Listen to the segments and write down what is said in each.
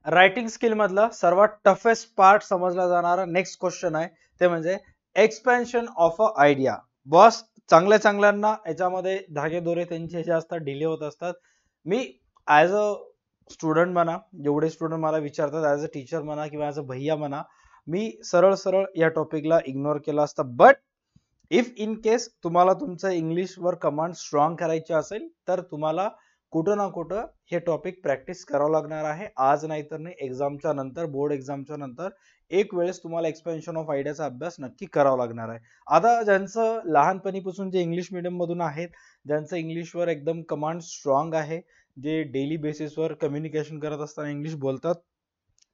Writing skill मधला सर्वात toughest part समजला जाणारा नेक्स्ट क्वेश्चन आहे ते म्हणजे expansion of a idea. Boss, चांगल्या चांगल्यांना याच्यामध्ये धागेदोरे त्यांचे जे असतात डिले होत असतात. मी ऍज अ स्टुडंट म्हणा, जेवढे स्टुडंट मला विचारतात ऍज अ टीचर म्हणा किंवा ऍज अ भैया म्हणा, मी सरळ सरळ या टॉपिकला इग्नोर केला असता. बट इफ इन केस तुम्हाला तुमचं इंग्लिशवर कमांड स्ट्रॉंग करायची असेल तर तुम्हाला कुठं ना कुठं हे टॉपिक प्रॅक्टिस करावं लागणार आहे. आज नाही तर नाही, एक्झामच्या नंतर, बोर्ड एक्झामच्या नंतर एक वेळेस तुम्हाला एक्सपेन्शन ऑफ आयडियाचा अभ्यास नक्की करावा लागणार आहे. आता ज्यांचं लहानपणीपासून जे इंग्लिश मिडियम मधून आहेत, ज्यांचं इंग्लिशवर एकदम कमांड स्ट्रॉंग आहे, जे डेली बेसिसवर कम्युनिकेशन करत असताना इंग्लिश बोलतात,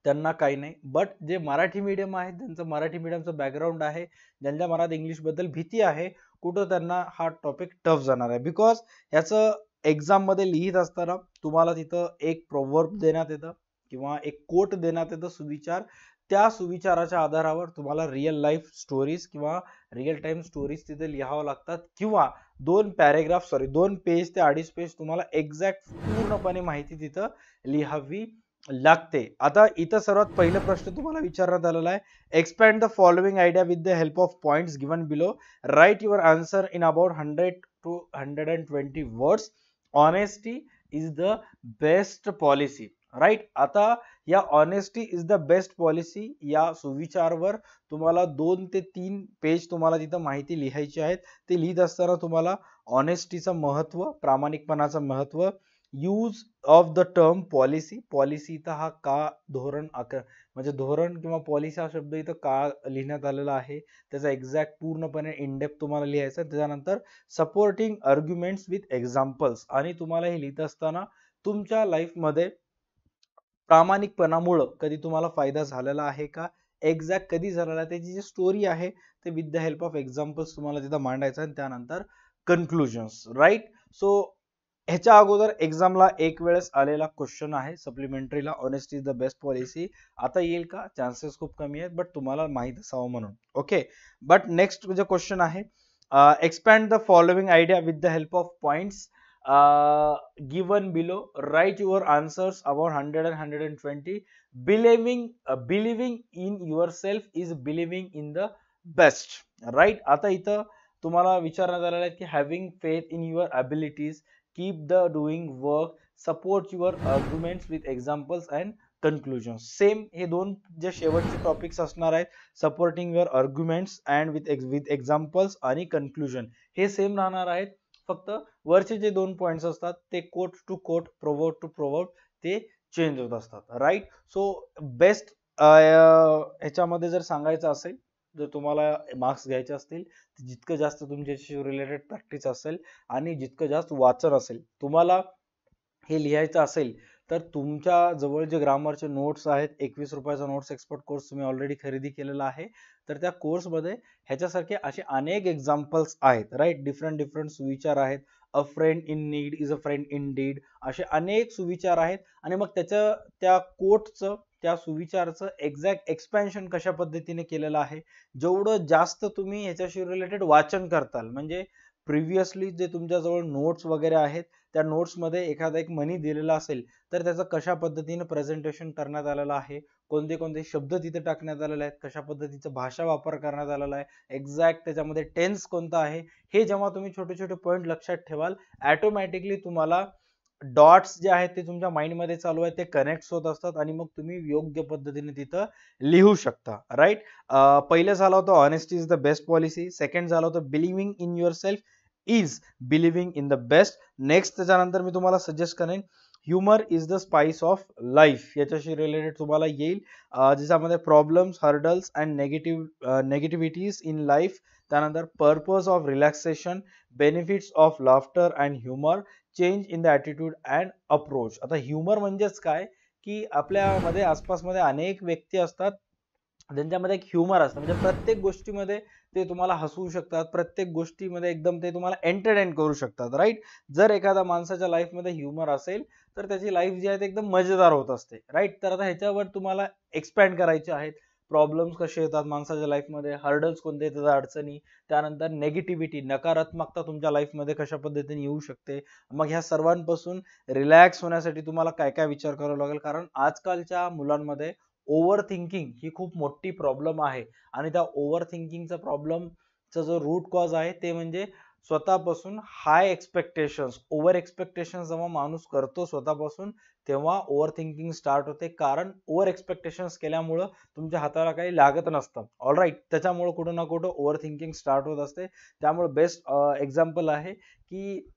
त्यांना काही नाही. बट जे मराठी मीडियम आहेत, ज्यांचं मराठी मीडियमचं बॅकग्राऊंड आहे, ज्यांच्या मनात इंग्लिश बद्दल भीती आहे, कुठं त्यांना हा टॉपिक टफ जाणार आहे. बिकॉज ह्याचं एक्झाम मध्ये लिहित असताना तुम्हाला तिथं एक प्रोवर्ब देण्यात येतं किंवा एक कोट देण्यात येतं, सुविचार. त्या सुविचाराच्या आधारावर तुम्हाला रिअल लाईफ स्टोरीज किंवा रिअल टाइम स्टोरीज तिथे लिहावं लागतात किंवा 2 पेज ते 2.5 पेज तुम्हाला एक्झॅक्ट पूर्णपणे माहिती तिथं लिहावी लागते. आता इथं सर्वात पहिला प्रश्न तुम्हाला विचारण्यात आलेला आहे, expand the following idea with the help of points given below. Write your answer in about 100 to 120 words. Honesty is the best policy. Right. आता या honesty is the best policy या सुविचारवर तुम्हाला 2 ते 3 पेज तुम्हाला तिथं माहिती लिहायची आहेत. ते लिहित असताना तुम्हाला ऑनेस्टीचं महत्व, प्रामाणिकपणाचं महत्व, use of the term policy. Policy इथं हा का, धोरण म्हणजे धोरण किंवा पॉलिसी हा शब्द इथं का लिहिण्यात आलेला आहे, त्याचा एक्झॅक्ट पूर्णपणे इनडेप्थ तुम्हाला लिहायचं. त्याच्यानंतर सपोर्टिंग आर्ग्युमेंट्स विथ एक्झाम्पल्स. आणि तुम्हाला हे लिहित असताना तुमच्या लाईफमध्ये प्रामाणिकपणामुळं कधी तुम्हाला फायदा झालेला आहे का, एक्झॅक्ट कधी झालेला आहे, त्याची जी स्टोरी आहे ते with the help of examples तुम्हाला तिथं मांडायचं. आणि त्यानंतर कन्क्लुजन्स. राईट. सो ह्याच्या अगोदर एक्झामला एक वेळेस आलेला क्वेश्चन आहे सप्लिमेंटरीला, honesty is the best policy. आता येईल का, चान्सेस खूप कमी आहेत, बट तुम्हाला माहित असावं म्हणून. ओके. बट नेक्स्ट जे क्वेश्चन आहे, expand the following idea with the help of points given below. Write your answers about 100 and 120. Believing in yourself is believing in the best. Right. आता इथं तुम्हाला विचारण्यात आलेलं आहे की having faith in your abilities, keep the doing work, support your arguments with examples and conclusion. Same हे दोन जे शेवटचे टॉपिक्स असणार आहेत, supporting your arguments and with examples आणि कन्क्लुजन, हे सेम राहणार आहेत. फक्त वरचे जे 2 पॉइंट्स असतात ते quote to quote, proverb to proverb ते चेंज होत असतात. राईट. सो बेस्ट ह्याच्यामध्ये जर सांगायचं असेल, जर तुम्हाला मार्क्स घ्यायचे असतील, जितकं जास्त तुमच्याशी रिलेटेड प्रॅक्टिस असेल आणि जितकं जास्त वाचन असेल, तुम्हाला हे लिहायचं असेल, तर तुमच्या जवळ जे ग्रामरचे नोट्स आहेत, 21 रुपयाचा नोट्स एक्सपर्ट कोर्स तुम्ही ऑलरेडी खरेदी केलेला आहे. तर त्या कोर्समध्ये ह्याच्यासारखे असे अनेक एक्झाम्पल्स आहेत. राईट. डिफरंट डिफरंट सुविचार आहेत. अ friend in need is a friend in deed, असे अनेक सुविचार आहेत. आणि मग त्या कोटचं, त्या सुविचारचं एक्झॅक्ट एक्सपॅन्शन कशा पद्धतीने केलेलं आहे, जेवढं जास्त तुम्ही ह्याच्याशी रिलेटेड वाचन करताल, म्हणजे प्रिव्हियसली जे तुमच्याजवळ नोट्स वगैरे आहेत, त्या नोट्समध्ये एखादा एक मनी दिलेला असेल, तर त्याचं कशा पद्धतीने प्रेझेंटेशन करण्यात आलेलं आहे, कोणते कोणते शब्द तिथे टाकण्यात आलेले आहेत, कशा पद्धतीचा भाषा वापर करण्यात आलेला आहे, एक्झॅक्ट त्याच्यामध्ये टेन्स कोणता आहे, हे जेव्हा तुम्ही छोटे छोटे पॉईंट लक्षात ठेवाल, ऑटोमॅटिकली तुम्हाला डॉट्स जे आहेत ते तुमच्या माइंडमध्ये चालू आहे, ते कनेक्ट होत असतात आणि मग तुम्ही योग्य पद्धतीने तिथं लिहू शकता. राईट. पहिलं झालं होतं honesty is the best policy. Second झालं होतं believing in yourself is believing in the best. Next त्याच्यानंतर मी तुम्हाला सजेस्ट करेन humour is the spice of life, याच्याशी रिलेटेड तुम्हाला येईल, ज्याच्यामध्ये problems, hurdles and negativities in life. त्यानंतर purpose of relaxation, benefits of laughter and humour, change in the attitude and approach. आता ह्युमर म्हणजेच काय, की आपल्यामध्ये आसपासमध्ये अनेक व्यक्ती असतात ज्यांच्यामध्ये एक ह्युमर असतं, म्हणजे प्रत्येक गोष्टीमध्ये ते तुम्हाला हसवू शकतात, प्रत्येक गोष्टीमध्ये एकदम ते तुम्हाला एंटरटेन करू शकतात. राईट. जर एखाद्या माणसाच्या लाईफमध्ये ह्युमर असेल तर त्याची लाईफ जी आहे ते एकदम मजेदार होत असते. राईट. तर आता ह्याच्यावर तुम्हाला एक्सपॅन्ड करायचे आहेत. प्रॉब्लेम्स कसे येतात माणसाच्या लाईफमध्ये, हर्डल्स कोणते येतात, अडचणी, त्यानंतर नेगेटिव्हिटी, नकारात्मकता तुमच्या लाईफमध्ये कशा पद्धतीने येऊ शकते. मग ह्या सर्वांपासून रिलॅक्स होण्यासाठी तुम्हाला काय काय विचार करावा लागेल, कारण आजकालच्या मुलांमध्ये ओव्हर थिंकिंग ही खूप मोठी प्रॉब्लेम आहे. आणि त्या ओव्हर थिंकिंगचा प्रॉब्लेमचा जो रूट कॉज आहे ते म्हणजे स्वतःपासून हाय एक्सपेक्टेशन्स, ओव्हर एक्सपेक्टेशन्स जेव्हा माणूस करतो स्वतःपासून, तेव्हा ओव्हर थिंकिंग स्टार्ट होते. कारण ओव्हर एक्सपेक्टेशन्स केल्यामुळं तुमच्या हाताला काही लागत नसतं. ऑलराईट, त्याच्यामुळे कुठं ना कुठं ओव्हर थिंकिंग स्टार्ट होत असते. त्यामुळे बेस्ट एक्झाम्पल आहे की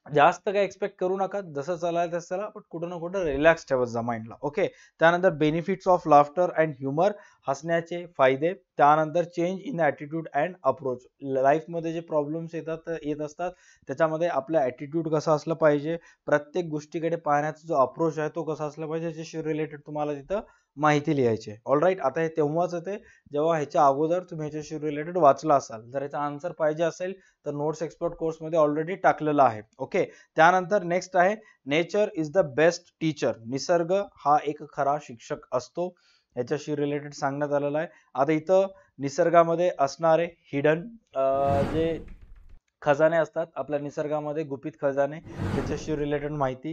जास्त काही एक्सपेक्ट करू नका, जसं चालायला तसं चला, पण कुठं ना कुठं रिलॅक्स ठेवत जा माइंडला. ओके. त्यानंतर benefits of laughter and humour, हसण्याचे फायदे. त्यानंतर change in attitude and approach, लाईफमध्ये जे प्रॉब्लेम्स येत असतात त्याच्यामध्ये आपला ॲटिट्यूड कसा असलं पाहिजे, प्रत्येक गोष्टीकडे पाहण्याचा जो अप्रोच आहे तो कसा असला पाहिजे, याच्याशी रिलेटेड तुम्हाला तिथं माहिती लिहायची आहे. ऑलराईट, आता हे तेव्हाच येते जेव्हा ह्याच्या अगोदर तुम्ही ह्याच्याशी रिलेटेड वाचला असाल. जर याचा आन्सर पाहिजे असेल तर नोट्स एक्सपर्ट कोर्समध्ये ऑलरेडी टाकलेला आहे. ओके. त्यानंतर नेक्स्ट आहे nature is the best teacher, निसर्ग हा एक खरा शिक्षक असतो, याच्याशी रिलेटेड सांगण्यात आलेलं आहे. आता इथं निसर्गामध्ये असणारे हिडन जे खजाने असतात आपल्या निसर्गामध्ये, गुपित खजाने, त्याच्याशी रिलेटेड माहिती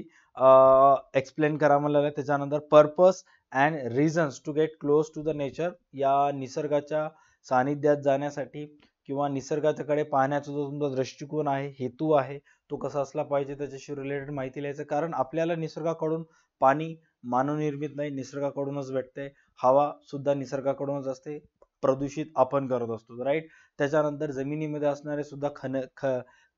एक्सप्लेन करा मला. त्याच्यानंतर purpose and reasons to get close to the nature, या निसर्गाच्या सानिध्यात जाण्यासाठी किंवा निसर्गाच्याकडे पाहण्याचा जो तुमचा दृष्टिकोन आहे, हेतू आहे, तो कसा असला पाहिजे, त्याच्याशी रिलेटेड माहिती लिहायचं. कारण आपल्याला निसर्गाकडून पाणी मानवनिर्मित नाही, निसर्गाकडूनच भेटते. हवा सुद्धा निसर्गाकडूनच असते, प्रदूषित आपण करत असतो. राईट. त्याच्यानंतर जमिनीमध्ये असणारे सुद्धा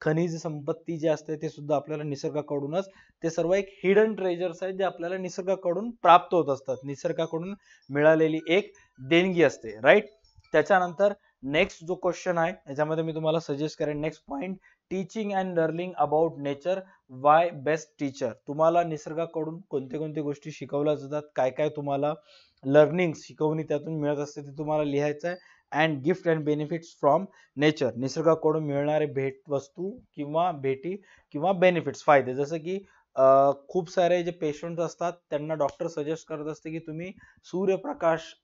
खनिज संपत्ती जे असते ते सुद्धा आपल्याला निसर्गाकडूनच, ते सर्व एक हिडन ट्रेजर्स आहेत जे आपल्याला निसर्गाकडून प्राप्त होत असतात, निसर्गाकडून मिळालेली एक देणगी असते. राईट. त्याच्यानंतर नेक्स्ट जो क्वेश्चन आहे याच्यामध्ये मी तुम्हाला सजेस्ट करेन, next point, teaching and learning about nature, Y best teacher, तुम्हाला निसर्गाकडून कोणते कोणते गोष्टी शिकवल्या जातात, काय काय तुम्हाला लर्निंग शिकवणी त्यातून मिळत असते ते तुम्हाला लिहायचं आहे. And gift and benefits from nature, निसर्गाकडून मिळणारे भेट वस्तू किंवा भेटी किंवा बेनिफिट्स, फायदे. जसं की खूप सारे जे पेशंट असतात त्यांना डॉक्टर सजेस्ट करत असते की तुम्ही सूर्यप्रकाशामध्ये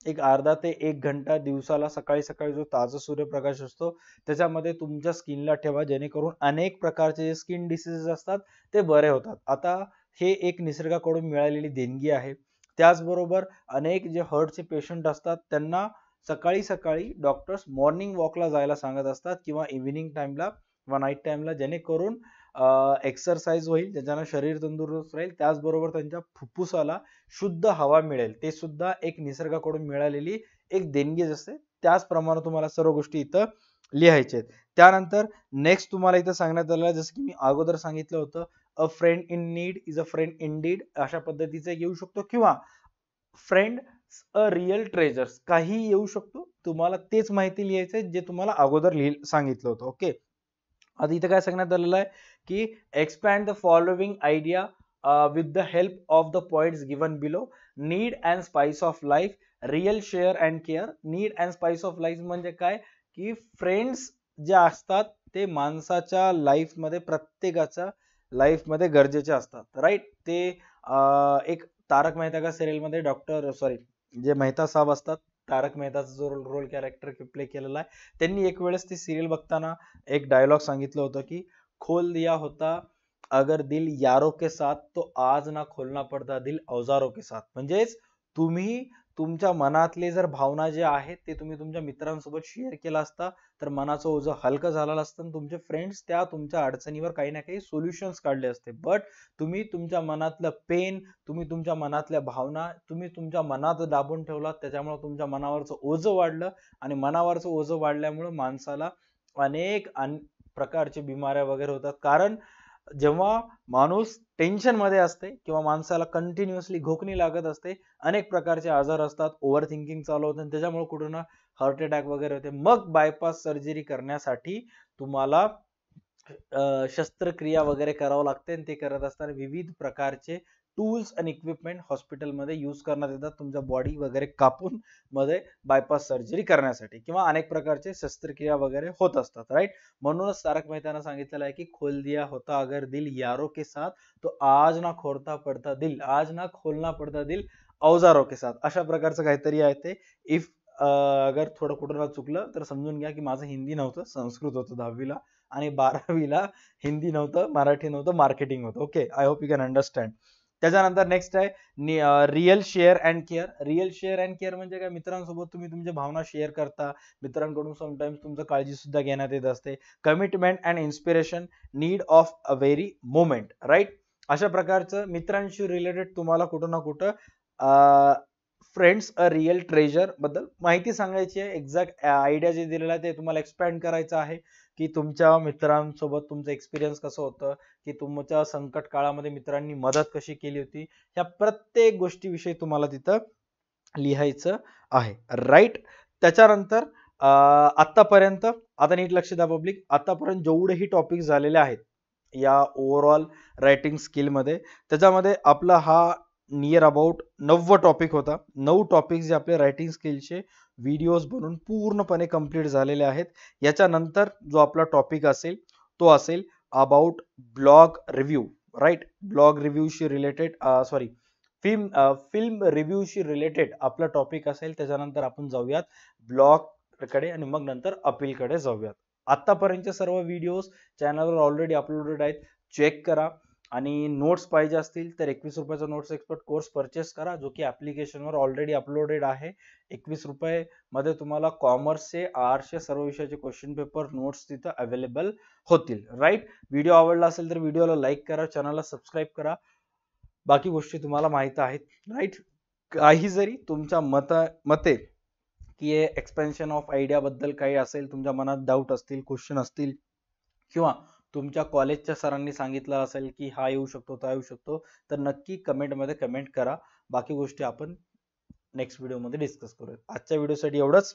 एक अर्धा ते 1 घंटा दिवसाला सकाळी सकाळी जो ताजा सूर्यप्रकाश असतो त्याच्यामध्ये तुमच्या स्किनला ठेवा, जेणेकरून अनेक प्रकारचे जे स्किन डिसीजेस असतात ते बरे होतात. आता हे एक निसर्गाकडून मिळालेली देणगी आहे. त्याचबरोबर अनेक जे हार्टचे पेशंट असतात त्यांना सकाळी सकाळी डॉक्टर्स मॉर्निंग वॉकला जायला सांगत असतात किंवा इव्हिनिंग टाइमला किंवा नाईट टाइमला, जेणेकरून एक्सरसाइज होईल, त्याच्यानं शरीर तंदुरुस्त राहील, त्याचबरोबर त्यांच्या फुफ्फुसाला शुद्ध हवा मिळेल. ते सुद्धा एक निसर्गाकडून मिळालेली एक देणगी असते. त्याचप्रमाणे तुम्हाला सर्व गोष्टी इथं लिहायच्या आहेत. त्यानंतर नेक्स्ट तुम्हाला इथं सांगण्यात आलं आहे, जसं की मी अगोदर सांगितलं होतं, अ friend in need is a friend in deed, अशा पद्धतीचं येऊ शकतो, किंवा फ्रेंड अ रिअल ट्रेजर्स, काही येऊ शकतो. तुम्हाला तेच माहिती लिहायचं जे तुम्हाला अगोदर सांगितलं होतं. ओके. आता इथं काय सांगण्यात आलेलं आहे की expand the following idea with the help of the points given below, need and spice of life, real share and care. Need and spice of life म्हणजे काय, की फ्रेंड्स जे असतात ते माणसाच्या लाईफमध्ये, प्रत्येकाच्या लाईफमध्ये गरजेचे असतात. राईट. ते एक तारक मेहता का सिरियलमध्ये जे मेहता साहेब असतात, तारक मेहताचा जो रोल कॅरेक्टर प्ले केलेला आहे, त्यांनी एक वेळेस ती सिरियल बघताना एक डायलॉग सांगितलं होतं की खोल दिया होता अगर दिल यारो के साथ तो आज ना खोलना पडता दिल औजारो के साथ. म्हणजेच तुम्ही तुमच्या मनातले जर भावना जे आहेत ते तुम्ही तुमच्या मित्रांसोबत शेअर केला असता तर मनाचं ओझं हलकं झालं असतं आणि तुमचे फ्रेंड्स त्या तुमच्या अडचणीवर काही ना काही सोल्युशन्स काढले असते. बट तुम्ही तुमच्या मनातलं पेन, तुम्ही तुमच्या मनातल्या भावना तुम्ही तुमच्या मनात दाबून ठेवलात, त्याच्यामुळे तुमच्या मनावरचं ओझं वाढलं आणि मनावरचं ओझं वाढल्यामुळे माणसाला अनेक प्रकारचे बिमाऱ्या वगैरे होतात. कारण जेव्हा माणूस टेन्शन मध्ये असते किंवा माणसाला कंटिन्युअसली घोकणी लागत असते, अनेक प्रकारचे आजार असतात, ओव्हर थिंकिंग चालू होतं आणि त्याच्यामुळे कुठं ना हार्ट अटॅक वगैरे होते. मग बायपास सर्जरी करण्यासाठी तुम्हाला शस्त्रक्रिया वगैरे करावं लागते आणि ते करत असताना विविध प्रकारचे टूल्स आणि इक्विपमेंट हॉस्पिटलमध्ये यूज करण्यात येतात तुमच्या बॉडी वगैरे कापून मध्ये बायपास सर्जरी करण्यासाठी, किंवा अनेक प्रकारचे शस्त्रक्रिया वगैरे होत असतात. राईट. म्हणूनच तारक मेहतानं सांगितलेलं आहे की खोल दिया होता अगर दिल यारो के साथ तो आज ना खोलना पडता दिल, आज ना खोलना पडता दिल औजारों के साथ अशा प्रकारचं काहीतरी आहे ते. इफ अगर थोडं कुठं चुकलं तर समजून घ्या की माझं हिंदी नव्हतं, संस्कृत होतं 10वीला आणि 12वीला हिंदी नव्हतं, मराठी नव्हतं, मार्केटिंग होतं. Okay, I hope you can understand. त्याच्यानंतर नेक्स्ट आहे real share and care. Real share and care म्हणजे काय, मित्रांसोबत तुम्ही तुमच्या भावना शेअर करता, मित्रांकडून समटाइम्स तुमचं काळजी सुद्धा घेण्यात येत असते. Commitment and inspiration, need of a very moment, right. अशा प्रकारचं मित्रांशी रिलेटेड तुम्हाला कुठं ना कुठं फ्रेंड्स अ रिअल ट्रेजर बद्दल माहिती सांगायची आहे. एक्झॅक्ट आयडिया जे दिलेलं आहे ते तुम्हाला एक्सपॅन्ड करायचं आहे की तुमच्या मित्रांसोबत तुमचं एक्सपिरियन्स कसं होतं, की तुमच्या संकट काळामध्ये मित्रांनी मदत कशी केली होती, ह्या प्रत्येक गोष्टीविषयी तुम्हाला तिथं लिहायचं आहे, राईट. त्याच्यानंतर आतापर्यंत, आता नीट लक्ष द्या पब्लिक, आतापर्यंत जेवढेही टॉपिक झालेले आहेत या ओव्हरऑल रायटिंग स्किलमध्ये, त्याच्यामध्ये आपला हा नियर अबाउट 9 टॉपिक होता. 9 टॉपिक जे आपले रायटिंग स्किलचे व्हिडिओज बनून पूर्णपणे कंप्लीट झालेले आहेत. याच्यानंतर जो आपला टॉपिक असेल तो असेल about blog review, right. Blog रिव्ह्यूशी रिलेटेड, सॉरी, फिल्म रिव्ह्यूशी रिलेटेड आपला टॉपिक असेल. त्याच्यानंतर आपण जाऊयात ब्लॉग कडे आणि मग नंतर अपील कडे जाऊयात. आतापर्यंतचे सर्व व्हिडिओज चॅनलवर ऑलरेडी अपलोडेड आहेत, चेक करा. आणि नोट्स पाहिजे असतील तर 21 रुपयाचा नोट्स एक्सपर्ट कोर्स परचेस करा, जो की ऍप्लिकेशनवर ऑलरेडी अपलोडेड आहे. 21 रुपये मध्ये तुम्हाला कॉमर्सचे, आर्ट्सचे सर्व विषयाचे क्वेश्चन पेपर, नोट्स तिथं अवेलेबल होतील, राईट. व्हिडिओ आवडला असेल तर व्हिडिओला लाईक करा, चॅनलला सबस्क्राईब करा. बाकी गोष्टी तुम्हाला माहित आहेत, राईट. काही जरी तुमच्या मते की हे एक्सपेन्शन ऑफ आयडिया बद्दल काही असेल, तुमच्या मनात डाऊट असतील, क्वेश्चन असतील, किंवा तुमच्या कॉलेजच्या सरांनी सांगितलं असेल की हा येऊ शकतो, तो येऊ शकतो, तर नक्की कमेंटमध्ये कमेंट करा. बाकी गोष्टी आपण नेक्स्ट व्हिडिओमध्ये डिस्कस करूया. आजच्या व्हिडिओसाठी एवढंच.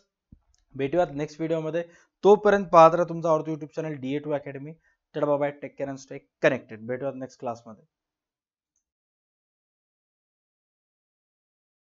भेटूयात नेक्स्ट व्हिडिओमध्ये. तोपर्यंत पाहत राहा तुमचा आवडतो युट्यूब चॅनल DA2 अकॅडमी. चला bye, take care and stay connected. भेटूयात नेक्स्ट क्लासमध्ये.